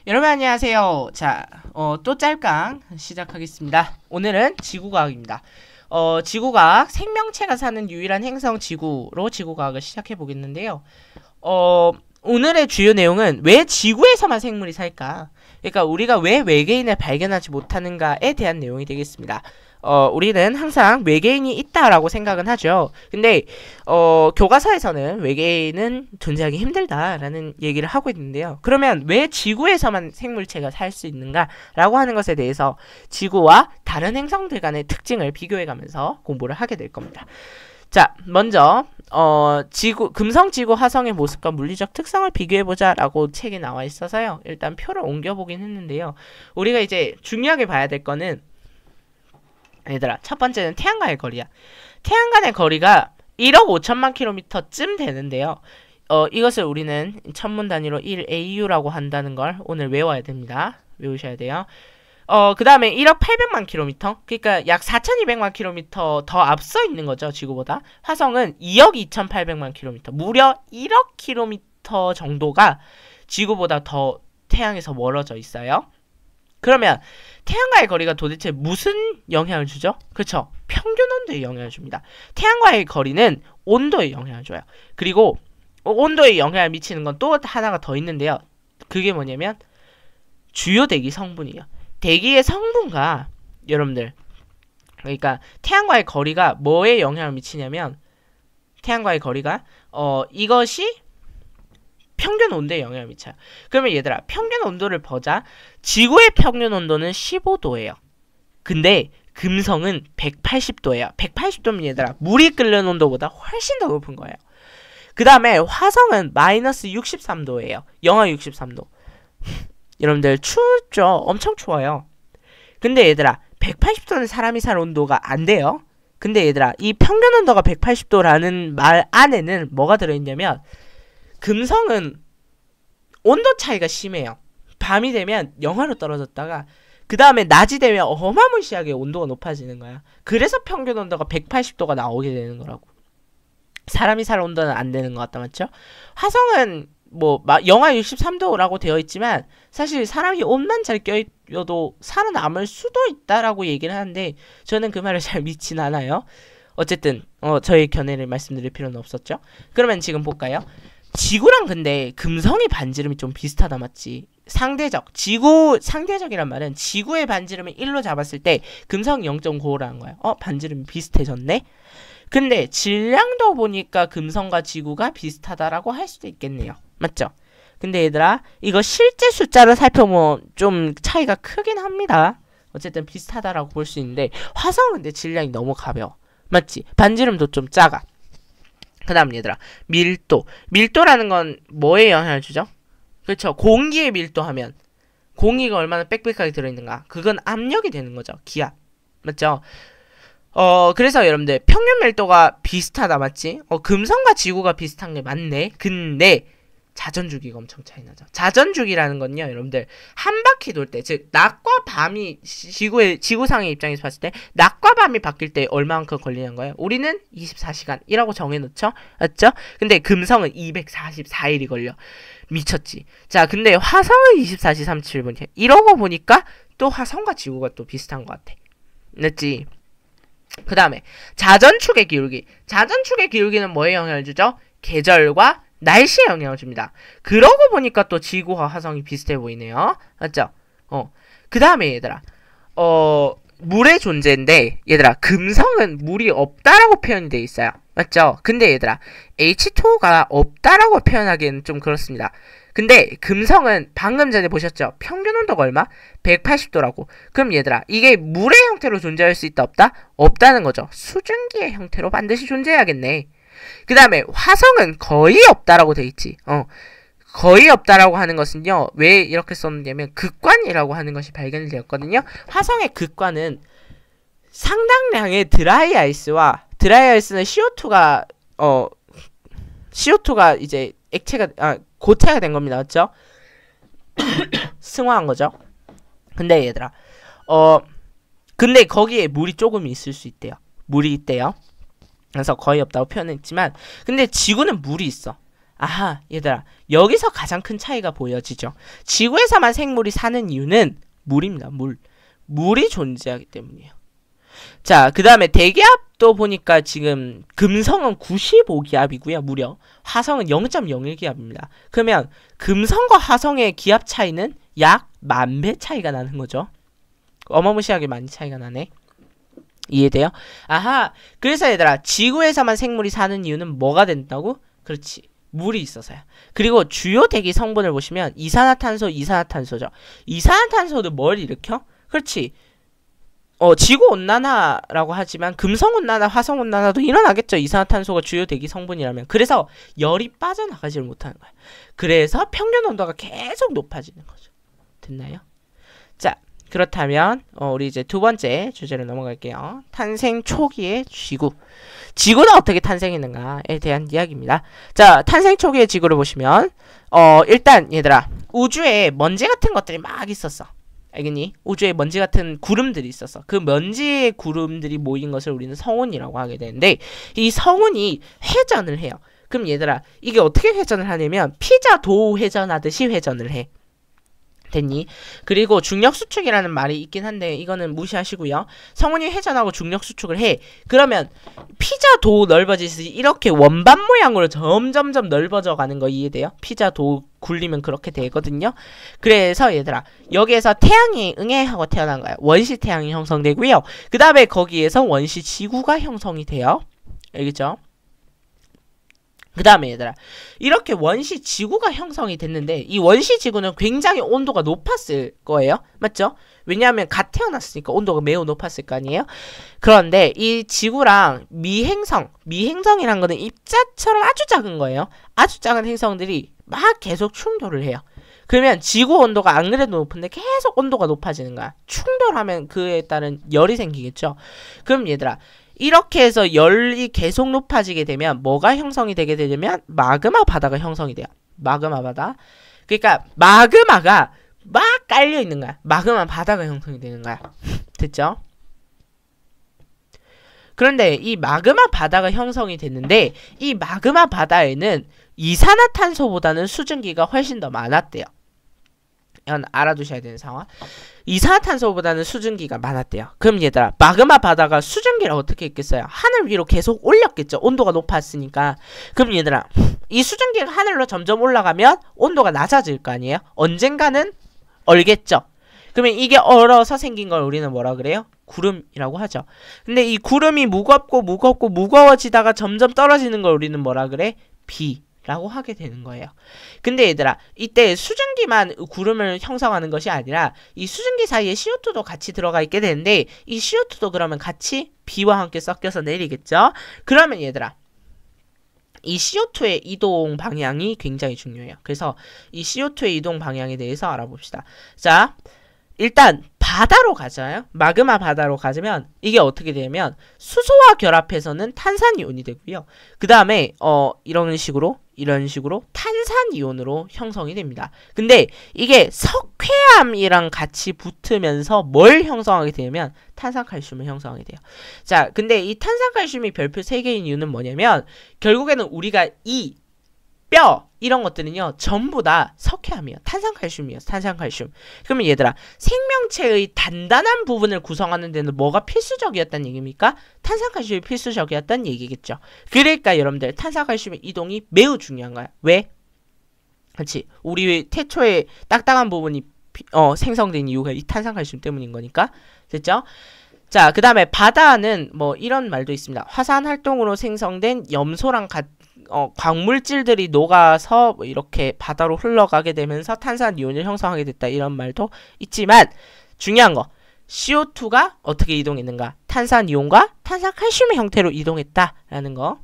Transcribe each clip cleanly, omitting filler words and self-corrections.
여러분 안녕하세요. 자, 또 짤강 시작하겠습니다. 오늘은 지구과학입니다. 지구과학, 생명체가 사는 유일한 행성 지구로 지구과학을 시작해 보겠는데요. 오늘의 주요 내용은 왜 지구에서만 생물이 살까? 그러니까 우리가 왜 외계인을 발견하지 못하는가에 대한 내용이 되겠습니다. 우리는 항상 외계인이 있다라고 생각은 하죠. 근데 교과서에서는 외계인은 존재하기 힘들다라는 얘기를 하고 있는데요. 그러면 왜 지구에서만 생물체가 살 수 있는가라고 하는 것에 대해서 지구와 다른 행성들 간의 특징을 비교해가면서 공부를 하게 될 겁니다. 자, 먼저 금성, 지구, 화성의 모습과 물리적 특성을 비교해보자 라고 책에 나와 있어서요. 일단 표를 옮겨보긴 했는데요. 우리가 이제 중요하게 봐야 될 거는 얘들아, 첫 번째는 태양과의 거리야. 태양간의 거리가 1억 5천만 킬로미터쯤 되는데요. 이것을 우리는 천문 단위로 1AU라고 한다는 걸 오늘 외워야 됩니다. 외우셔야 돼요. 그 다음에 1억 800만 킬로미터, 그러니까 약 4200만 킬로미터 더 앞서 있는 거죠, 지구보다. 화성은 2억 2800만 킬로미터, 무려 1억 킬로미터 정도가 지구보다 더 태양에서 멀어져 있어요. 그러면 태양과의 거리가 도대체 무슨 영향을 주죠? 그쵸? 평균 온도에 영향을 줍니다. 태양과의 거리는 온도에 영향을 줘요. 그리고 온도에 영향을 미치는 건 또 하나가 더 있는데요. 그게 뭐냐면 주요 대기 성분이에요. 대기의 성분과 여러분들, 그러니까 태양과의 거리가 뭐에 영향을 미치냐면, 태양과의 거리가 이것이 평균 온도에 영향을 미쳐요. 그러면 얘들아, 평균 온도를 보자. 지구의 평균 온도는 15도예요. 근데 금성은 180도예요. 180도면 얘들아, 물이 끓는 온도보다 훨씬 더 높은 거예요. 그 다음에 화성은 마이너스 63도예요. 영하 63도. 여러분들 춥죠? 엄청 추워요. 근데 얘들아, 180도는 사람이 살 온도가 안 돼요. 근데 얘들아, 이 평균 온도가 180도라는 말 안에는 뭐가 들어있냐면, 금성은 온도 차이가 심해요. 밤이 되면 영하로 떨어졌다가 그 다음에 낮이 되면 어마무시하게 온도가 높아지는 거야. 그래서 평균 온도가 180도가 나오게 되는 거라고. 사람이 살 온도는 안 되는 것 같다, 맞죠? 화성은 뭐 영하 63도라고 되어 있지만 사실 사람이 옷만 잘 껴입어도 살아남을 수도 있다라고 얘기를 하는데 저는 그 말을 잘 믿진 않아요. 어쨌든 저의 견해를 말씀드릴 필요는 없었죠. 그러면 지금 볼까요? 지구랑 근데 금성의 반지름이 좀 비슷하다, 맞지? 상대적. 상대적이란 말은 지구의 반지름을 1로 잡았을 때 금성이 0.95라는 거야. 반지름이 비슷해졌네? 근데 질량도 보니까 금성과 지구가 비슷하다라고 할 수도 있겠네요. 맞죠? 근데 얘들아, 이거 실제 숫자를 살펴보면 좀 차이가 크긴 합니다. 어쨌든 비슷하다라고 볼 수 있는데 화성은 근데 질량이 너무 가벼워. 맞지? 반지름도 좀 작아. 그 다음 얘들아, 밀도. 밀도라는 건 뭐에 영향을 주죠? 그렇죠. 공기의 밀도 하면 공기가 얼마나 빽빽하게 들어있는가, 그건 압력이 되는 거죠. 기압. 맞죠? 그래서 여러분들 평균 밀도가 비슷하다, 맞지? 금성과 지구가 비슷한 게 맞네. 근데 자전주기가 엄청 차이나죠. 자전주기라는 건요, 여러분들 한 바퀴 돌 때, 즉 낮과 밤이 지구상의 입장에서 봤을 때 낮과 밤이 바뀔 때 얼마만큼 걸리는 거예요? 우리는 24시간이라고 정해놓죠, 맞죠? 근데 금성은 244일이 걸려. 미쳤지. 자, 근데 화성은 24시 37분. 이러고 보니까 또 화성과 지구가 또 비슷한 것 같아. 맞지? 그 다음에 자전축의 기울기. 자전축의 기울기는 뭐에 영향을 주죠? 계절과 날씨에 영향을 줍니다. 그러고 보니까 또 지구와 화성이 비슷해 보이네요. 맞죠? 그 다음에 얘들아, 물의 존재인데 얘들아, 금성은 물이 없다라고 표현이 돼 있어요. 맞죠? 근데 얘들아, H2O가 없다라고 표현하기에는 좀 그렇습니다. 근데 금성은 방금 전에 보셨죠? 평균 온도가 얼마? 180도라고. 그럼 얘들아, 이게 물의 형태로 존재할 수 있다, 없다? 없다는 거죠. 수증기의 형태로 반드시 존재해야겠네. 그 다음에 화성은 거의 없다라고 돼 있지. 거의 없다라고 하는 것은요, 왜 이렇게 썼냐면 극관이라고 하는 것이 발견이 되었거든요. 화성의 극관은 상당량의 드라이 아이스와, 드라이 아이스는 CO2가 이제 고체가 된 겁니다. 맞죠? 승화한 거죠. 근데 얘들아, 근데 거기에 물이 조금 있을 수 있대요. 물이 있대요. 그래서 거의 없다고 표현했지만, 근데 지구는 물이 있어. 아하, 얘들아. 여기서 가장 큰 차이가 보여지죠. 지구에서만 생물이 사는 이유는 물입니다. 물. 물이 존재하기 때문이에요. 자, 그 다음에 대기압도 보니까 지금 금성은 95기압이고요. 무려. 화성은 0.01기압입니다. 그러면 금성과 화성의 기압 차이는 약 10,000배 차이가 나는 거죠. 어마무시하게 많이 차이가 나네. 이해돼요? 아하, 그래서 얘들아, 지구에서만 생물이 사는 이유는 뭐가 된다고? 그렇지, 물이 있어서야. 그리고 주요 대기 성분을 보시면 이산화탄소, 이산화탄소죠. 이산화탄소도 뭘 일으켜? 그렇지, 지구온난화라고 하지만 금성온난화, 화성온난화도 일어나겠죠. 이산화탄소가 주요 대기 성분이라면. 그래서 열이 빠져나가지를 못하는 거야. 그래서 평균 온도가 계속 높아지는 거죠. 됐나요? 자, 그렇다면 우리 이제 두 번째 주제로 넘어갈게요. 탄생 초기의 지구. 지구는 어떻게 탄생했는가에 대한 이야기입니다. 자, 탄생 초기의 지구를 보시면 일단 얘들아, 우주에 먼지 같은 것들이 막 있었어. 알겠니? 우주에 먼지 같은 구름들이 있었어. 그 먼지의 구름들이 모인 것을 우리는 성운이라고 하게 되는데, 이 성운이 회전을 해요. 그럼 얘들아, 이게 어떻게 회전을 하냐면 피자 도 회전하듯이 회전을 해. 됐니? 그리고 중력 수축이라는 말이 있긴 한데 이거는 무시하시고요. 성운이 회전하고 중력 수축을 해. 그러면 피자 도 넓어지듯이 이렇게 원반 모양으로 점점점 넓어져 가는 거 이해돼요? 피자 도 굴리면 그렇게 되거든요. 그래서 얘들아, 여기에서 태양이 응애하고 태어난 거야. 원시 태양이 형성되고요. 그 다음에 거기에서 원시 지구가 형성이 돼요. 알겠죠? 그 다음에 얘들아, 이렇게 원시 지구가 형성이 됐는데 이 원시 지구는 굉장히 온도가 높았을 거예요. 맞죠? 왜냐하면 갓 태어났으니까 온도가 매우 높았을 거 아니에요? 그런데 이 지구랑 미행성이란 거는 입자처럼 아주 작은 거예요. 아주 작은 행성들이 막 계속 충돌을 해요. 그러면 지구 온도가 안 그래도 높은데 계속 온도가 높아지는 거야. 충돌하면 그에 따른 열이 생기겠죠. 그럼 얘들아, 이렇게 해서 열이 계속 높아지게 되면 뭐가 형성이 되게 되냐면 마그마 바다가 형성이 돼요. 마그마 바다. 그러니까 마그마가 막 깔려 있는 거야. 마그마 바다가 형성이 되는 거야. 됐죠? 그런데 이 마그마 바다가 형성이 됐는데 이 마그마 바다에는 이산화탄소보다는 수증기가 훨씬 더 많았대요. 이건 알아두셔야 되는 상황. 이산화탄소보다는 수증기가 많았대요. 그럼 얘들아, 마그마 바다가 수증기를 어떻게 했겠어요? 하늘 위로 계속 올렸겠죠. 온도가 높았으니까. 그럼 얘들아, 이 수증기가 하늘로 점점 올라가면 온도가 낮아질 거 아니에요? 언젠가는 얼겠죠. 그러면 이게 얼어서 생긴 걸 우리는 뭐라 그래요? 구름이라고 하죠. 근데 이 구름이 무거워지다가 점점 떨어지는 걸 우리는 뭐라 그래? 비 라고 하게 되는 거예요. 근데 얘들아, 이때 수증기만 구름을 형성하는 것이 아니라 이 수증기 사이에 CO2도 같이 들어가 있게 되는데 이 CO2도 그러면 같이 비와 함께 섞여서 내리겠죠? 그러면 얘들아, 이 CO2의 이동 방향이 굉장히 중요해요. 그래서 이 CO2의 이동 방향에 대해서 알아봅시다. 자, 일단 바다로 가잖아요. 마그마 바다로 가자면 이게 어떻게 되냐면 수소와 결합해서는 탄산이온이 되고요. 그 다음에 이런 식으로 탄산이온으로 형성이 됩니다. 근데 이게 석회암이랑 같이 붙으면서 뭘 형성하게 되냐면 탄산칼슘을 형성하게 돼요. 자, 근데 이 탄산칼슘이 별표 3개인 이유는 뭐냐면 결국에는 우리가 이 뼈 이런 것들은요 전부 다 석회암이에요. 탄산칼슘이에요. 탄산칼슘. 그러면 얘들아, 생명체의 단단한 부분을 구성하는 데는 뭐가 필수적이었다는 얘기입니까? 탄산칼슘이 필수적이었다는 얘기겠죠. 그러니까 여러분들 탄산칼슘의 이동이 매우 중요한 거야. 왜? 그렇지, 우리 태초에 딱딱한 부분이 생성된 이유가 이 탄산칼슘 때문인 거니까. 됐죠? 자, 그 다음에 바다는 뭐 이런 말도 있습니다. 화산 활동으로 생성된 염소랑 광물질들이 녹아서 뭐 이렇게 바다로 흘러가게 되면서 탄산이온을 형성하게 됐다, 이런 말도 있지만 중요한 거, CO2가 어떻게 이동했는가? 탄산이온과 탄산칼슘의 형태로 이동했다라는 거.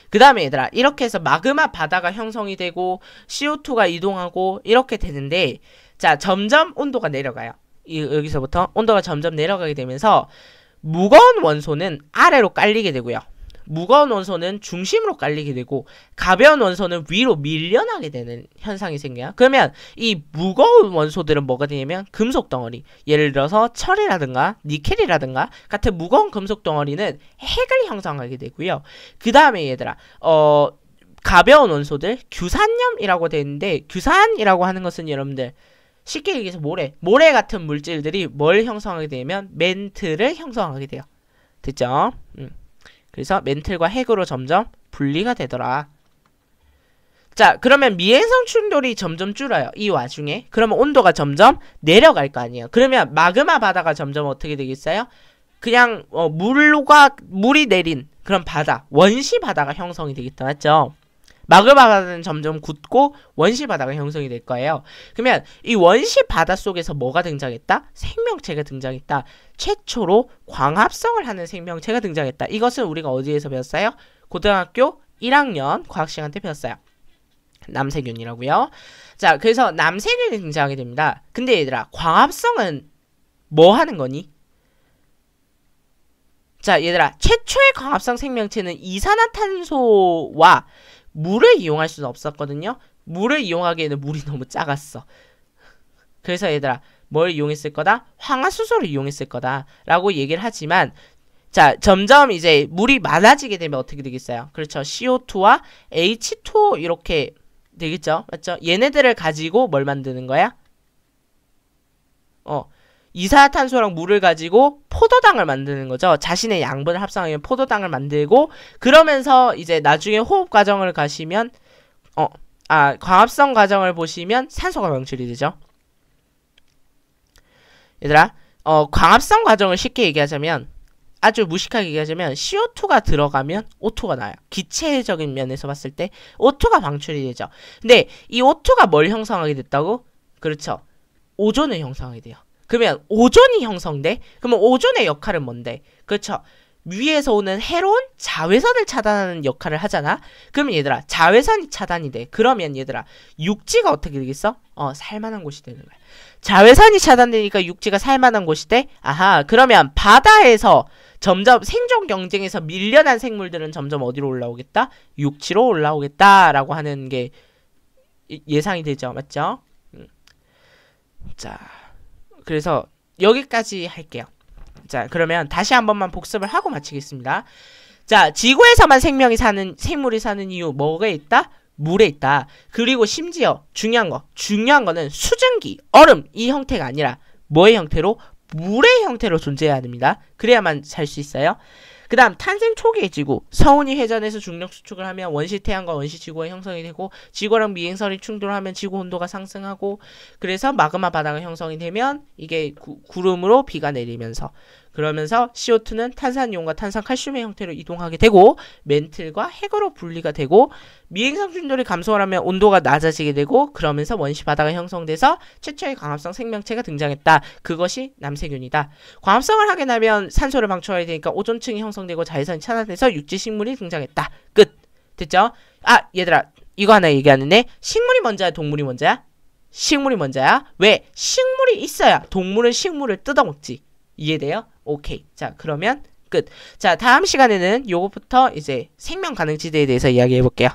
그 다음에 얘들아, 이렇게 해서 마그마 바다가 형성이 되고 CO2가 이동하고 이렇게 되는데, 자, 점점 온도가 내려가요. 여기서부터 온도가 점점 내려가게 되면서 무거운 원소는 아래로 깔리게 되고요. 무거운 원소는 중심으로 깔리게 되고 가벼운 원소는 위로 밀려나게 되는 현상이 생겨요. 그러면 이 무거운 원소들은 뭐가 되냐면 금속 덩어리, 예를 들어서 철이라든가 니켈이라든가 같은 무거운 금속 덩어리는 핵을 형성하게 되고요. 그 다음에 얘들아, 가벼운 원소들 규산염이라고 되어 있는데 규산이라고 하는 것은 여러분들 쉽게 얘기해서 모래 같은 물질들이 뭘 형성하게 되면 멘틀을 형성하게 돼요. 됐죠? 그래서 멘틀과 핵으로 점점 분리가 되더라. 자, 그러면 미행성 충돌이 점점 줄어요. 이 와중에. 그러면 온도가 점점 내려갈 거 아니에요. 그러면 마그마 바다가 점점 어떻게 되겠어요? 그냥 물이 내린 그런 바다, 원시 바다가 형성이 되겠다. 맞죠? 마그마 바다는 점점 굳고 원시 바다가 형성이 될 거예요. 그러면 이 원시 바다 속에서 뭐가 등장했다? 생명체가 등장했다. 최초로 광합성을 하는 생명체가 등장했다. 이것은 우리가 어디에서 배웠어요? 고등학교 1학년 과학 시간 때 배웠어요. 남세균이라고요. 자, 그래서 남세균이 등장하게 됩니다. 근데 얘들아, 광합성은 뭐 하는 거니? 자, 얘들아, 최초의 광합성 생명체는 이산화탄소와 물을 이용할 수는 없었거든요. 물을 이용하기에는 물이 너무 작았어. 그래서 얘들아, 뭘 이용했을 거다? 황화수소를 이용했을 거다 라고 얘기를 하지만, 자, 점점 이제 물이 많아지게 되면 어떻게 되겠어요? 그렇죠. CO2와 H2O 이렇게 되겠죠? 맞죠? 얘네들을 가지고 뭘 만드는 거야? 이산화탄소랑 물을 가지고 포도당을 만드는 거죠. 자신의 양분을 합성하면 포도당을 만들고, 그러면서 이제 나중에 호흡 과정을 가시면 광합성 과정을 보시면 산소가 방출이 되죠. 얘들아, 광합성 과정을 쉽게 얘기하자면, 아주 무식하게 얘기하자면 CO2가 들어가면 O2가 나요. 기체적인 면에서 봤을 때 O2가 방출이 되죠. 근데 이 O2가 뭘 형성하게 됐다고? 그렇죠. 오존을 형성하게 돼요. 그러면 오존이 형성돼? 그러면 오존의 역할은 뭔데? 그렇죠. 위에서 오는 해로운 자외선을 차단하는 역할을 하잖아. 그러면 얘들아, 자외선이 차단이 돼. 그러면 얘들아, 육지가 어떻게 되겠어? 살만한 곳이 되는 거야. 자외선이 차단되니까 육지가 살만한 곳이 돼? 아하, 그러면 바다에서 점점 생존 경쟁에서 밀려난 생물들은 점점 어디로 올라오겠다? 육지로 올라오겠다라고 하는 게 예상이 되죠. 맞죠? 자, 그래서 여기까지 할게요. 자, 그러면 다시 한 번만 복습을 하고 마치겠습니다. 자, 지구에서만 생물이 사는 이유 뭐가 있다? 물에 있다. 그리고 심지어 중요한 거는 수증기, 얼음 이 형태가 아니라 뭐의 형태로? 물의 형태로 존재해야 됩니다. 그래야만 살 수 있어요. 그 다음 탄생 초기의 지구. 성운이 회전해서 중력 수축을 하면 원시 태양과 원시 지구가 형성이 되고, 지구랑 미행선이 충돌하면 지구 온도가 상승하고, 그래서 마그마 바다가 형성이 되면 이게 구름으로 비가 내리면서, 그러면서 CO2는 탄산이온과 탄산칼슘의 형태로 이동하게 되고, 멘틀과 핵으로 분리가 되고, 미행성 충돌이 감소하면 온도가 낮아지게 되고, 그러면서 원시 바다가 형성돼서 최초의 광합성 생명체가 등장했다. 그것이 남세균이다. 광합성을 하게 되면 산소를 방출해야 되니까 오존층이 형성되고 자외선이 차단돼서 육지 식물이 등장했다. 끝. 됐죠? 아, 얘들아, 이거 하나 얘기하는데, 식물이 먼저야, 동물이 먼저야? 식물이 먼저야. 왜? 식물이 있어야 동물은 식물을 뜯어먹지. 이해돼요? 오케이. 자, 그러면 끝. 자, 다음 시간에는 요것부터 이제 생명 가능지대에 대해서 이야기해 볼게요.